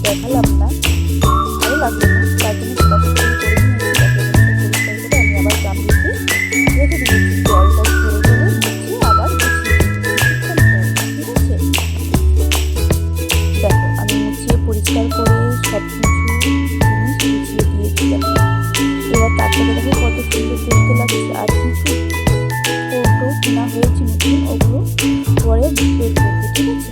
দেখালাম না, ভালো লাগলো না, তার জন্য ফটাফট করে নিয়েছি। আমি আবার গামলিতে রেখে দিয়েছি, জলটা ঝরে গেলে মুছে আবার গুছিয়ে ঠিক আছে। দেখো আমি মুছিয়ে পরিষ্কার করে সব কিছু জিনিস গুছিয়ে দিয়েছি। দেখো এবার তার থেকে দেখো কত সুন্দর দেখতে লাগছে। আর কিছু কৌটো কেনা হয়েছে নতুন, ওগুলো পরে বের করবো ঠিক আছে,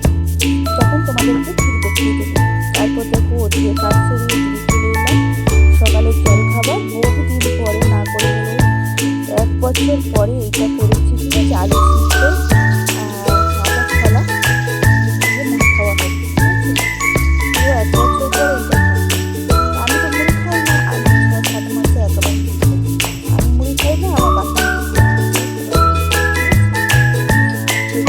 তখন তোমাদেরকে ঠিক দেখিয়ে দেবো। তারপর দেখো ওদিকে কাজ সেরে এদিকে চলে এলাম সকালের জল খাবার। বহুদিন পরে না করে হলেও 1 বছর পরে এইটা করেছি ঠিক আছে। আলু সিদ্ধ আর সাদা ছলা দিয়ে মুড়ি খাওয়া হয় ঠিক আছে। ও 1 বছর পরে এইটা খাই। আমি তো মুড়ি খাই না, আমি 6-7 মাসে একেবারে আমি মুড়ি খাই না, আমার বাচ্চা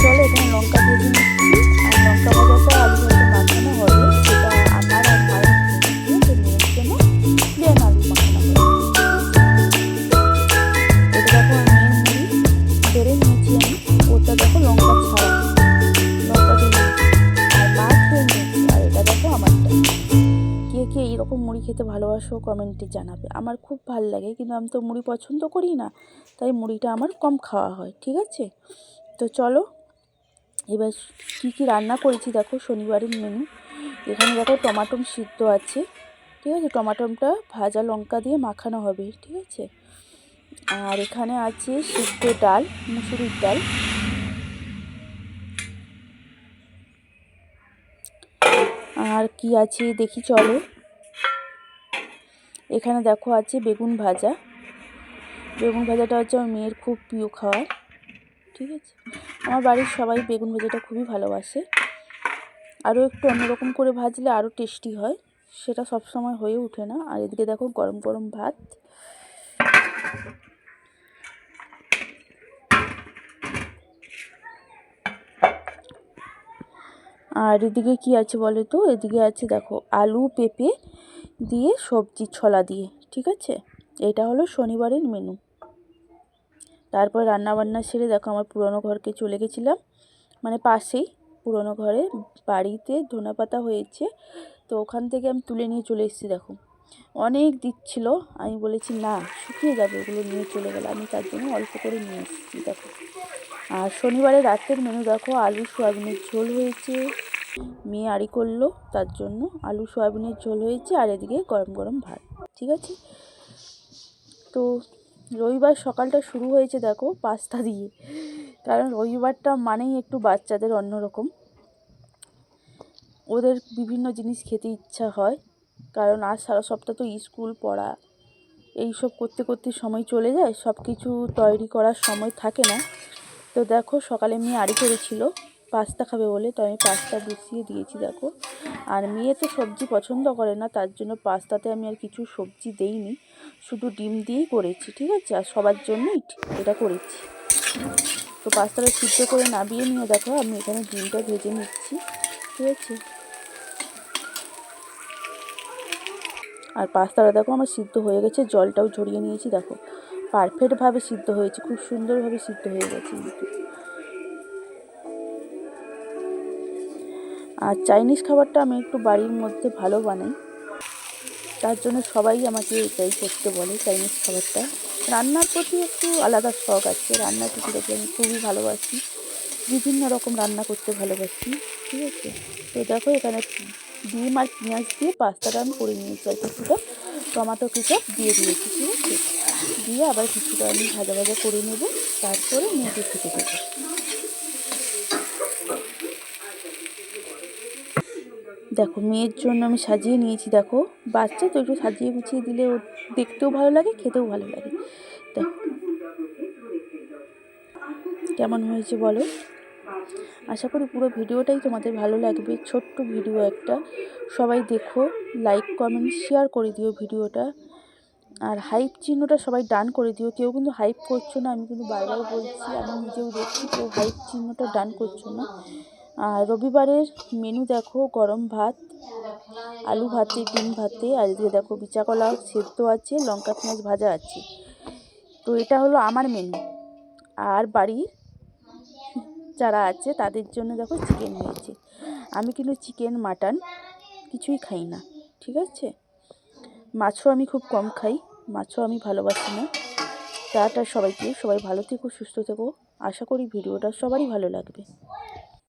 চলো এখানে লঙ্কা ভেজে নিচ্ছি। আর লঙ্কা ভাজাটা আলু ভাজা মাখানো হবে, সেটা আমার আর মায়ের মেয়ের জন্য প্লেন আলু মাখানো হবে। এটা দেখো মেয়ের মুড়ি বেড়ে নিয়েছি আমি, ওটা দেখো লঙ্কা ছাড়া লঙ্কা দিয়ে আর মা খেয়ে নিয়েছি। আর এটা দেখো আমারটা। কে কে এইরকম মুড়ি খেতে ভালোবাসো কমেন্টে জানাবে। আমার খুব ভালো লাগে, কিন্তু আমি তো মুড়ি পছন্দ করি না, তাই মুড়িটা আমার কম খাওয়া হয় ঠিক আছে। তো চলো এবার কী কী রান্না করেছি দেখো শনিবারের মেনু। এখানে দেখো টমাটম সিদ্ধ আছে ঠিক আছে, টমাটমটা ভাজা লঙ্কা দিয়ে মাখানো হবে ঠিক আছে। আর এখানে আছে সিদ্ধ ডাল, মুসুরির ডাল। আর কি আছে দেখি চলো। এখানে দেখো আছে বেগুন ভাজা। বেগুন ভাজাটা হচ্ছে আমার মেয়ের খুব প্রিয় খাবার ঠিক আছে। আমার বাড়ির সবাই বেগুন ভাজাটা খুবই ভালোবাসে। আরও একটু অন্যরকম করে ভাজলে আরও টেস্টি হয়, সেটা সবসময় হয়ে ওঠে না। আর এদিকে দেখো গরম গরম ভাত। আর এদিকে কি আছে বলো তো, এদিকে আছে দেখো আলু পেঁপে দিয়ে সবজি ছলা দিয়ে ঠিক আছে। এটা হলো শনিবারের মেনু। তারপর রান্নাবান্না সেরে দেখো আমার পুরনো ঘরকে চলে গেছিলাম, মানে পাশেই পুরনো ঘরে বাড়িতে ধনেপাতা হয়েছে, তো ওখান থেকে আমি তুলে নিয়ে চলে এসেছি। দেখো অনেক দিচ্ছিল, আমি বলেছি না শুকিয়ে যাবে, ওগুলো নিয়ে চলে গেল, আমি তার জন্য অল্প করে নিয়ে এসেছি দেখো। আর শনিবারে রাতের মেনু দেখো আলু সয়াবিনের ঝোল হয়েছে, মেয়ে আড়ি করলো তার জন্য আলু সয়াবিনের ঝোল হয়েছে। আর এদিকে গরম গরম ভাত ঠিক আছে। তো রবিবার সকালটা শুরু হয়েছে দেখো পাস্তা দিয়ে, কারণ রবিবারটা মানেই একটু বাচ্চাদের অন্যরকম, ওদের বিভিন্ন জিনিস খেতে ইচ্ছা হয়, কারণ আজ সারা সপ্তাহ তো স্কুল পড়া এইসব করতে করতে সময় চলে যায়, সব কিছু তৈরি করার সময় থাকে না। তো দেখো সকালে মেয়ে আড়ি করেছিল পাস্তা খাবে বলে, তো আমি পাস্তা বসিয়ে দিয়েছি দেখো। আর মেয়ে তো সবজি পছন্দ করে না, তার জন্য পাস্তাতে আমি আর কিছু সবজি দেইনি, শুধু ডিম দিয়েই করেছি ঠিক আছে। আর সবার জন্যই এটা করেছি। তো পাস্তাটা সিদ্ধ করে নামিয়ে নিয়ে দেখো আমি এখানে ডিমটা ভেজে নিচ্ছি ঠিক আছে। আর পাস্তাটা দেখো আমার সিদ্ধ হয়ে গেছে, জলটাও ঝরিয়ে নিয়েছি দেখো, পারফেক্টভাবে সিদ্ধ হয়েছে, খুব সুন্দরভাবে সিদ্ধ হয়ে গেছে কিন্তু। আর চাইনিজ খাবারটা আমি একটু বাড়ির মধ্যে ভালো বানাই, তার জন্য সবাই আমাকে এটাই করতে বলে চাইনিজ খাবারটা। রান্নার প্রতি একটু আলাদা শখ আছে, রান্নার প্রতি দেখে আমি খুবই ভালোবাসি, বিভিন্ন রকম রান্না করতে ভালোবাসি ঠিক আছে। তো দেখো এখানে ডিম আর পেঁয়াজ দিয়ে পাস্তাটা আমি করে নিয়েছি, আর কিছুটা টমেটো কেচাপ দিয়ে দিয়েছি ঠিক আছে। দিয়ে আবার কিছুটা আমি ভাজা ভাজা করে নেব, তারপরে মেয়েকে খেতে দেবো। দেখো মেয়ের জন্য আমি সাজিয়ে নিয়েছি, দেখো বাচ্চা তো একটু সাজিয়ে গুছিয়ে দিলে ও দেখতেও ভালো লাগে খেতেও ভালো লাগে। দেখো কেমন হয়েছে বলো। আশা করি পুরো ভিডিওটাই তোমাদের ভালো লাগবে, ছোট্ট ভিডিও একটা, সবাই দেখো, লাইক কমেন্ট শেয়ার করে দিও ভিডিওটা। আর হাইপ চিহ্নটা সবাই ডান করে দিও, কেউ কিন্তু হাইপ করছো না, আমি কিন্তু বারবার বলছি, আমি নিজেও দেখছি কেউ হাইপ চিহ্নটা ডান করছো না। আর রবিবারের মেনু দেখো গরম ভাত, আলু ভাতে, ডিম ভাতে, আর এদিকে দেখো বিচা কলা সেদ্ধ আছে, লঙ্কা পেঁয়াজ ভাজা আছে। তো এটা হলো আমার মেনু। আর বাড়ির যারা আছে তাদের জন্য দেখো চিকেন হয়েছে, আমি কিন্তু চিকেন মাটন কিছুই খাই না, ঠিক আছে। মাছও আমি খুব কম খাই, মাছও আমি ভালোবাসি না। টাটা সবাইকে, সবাই ভালো থেকো, সুস্থ থেকো। আশা করি ভিডিওটা সবারই ভালো লাগবে।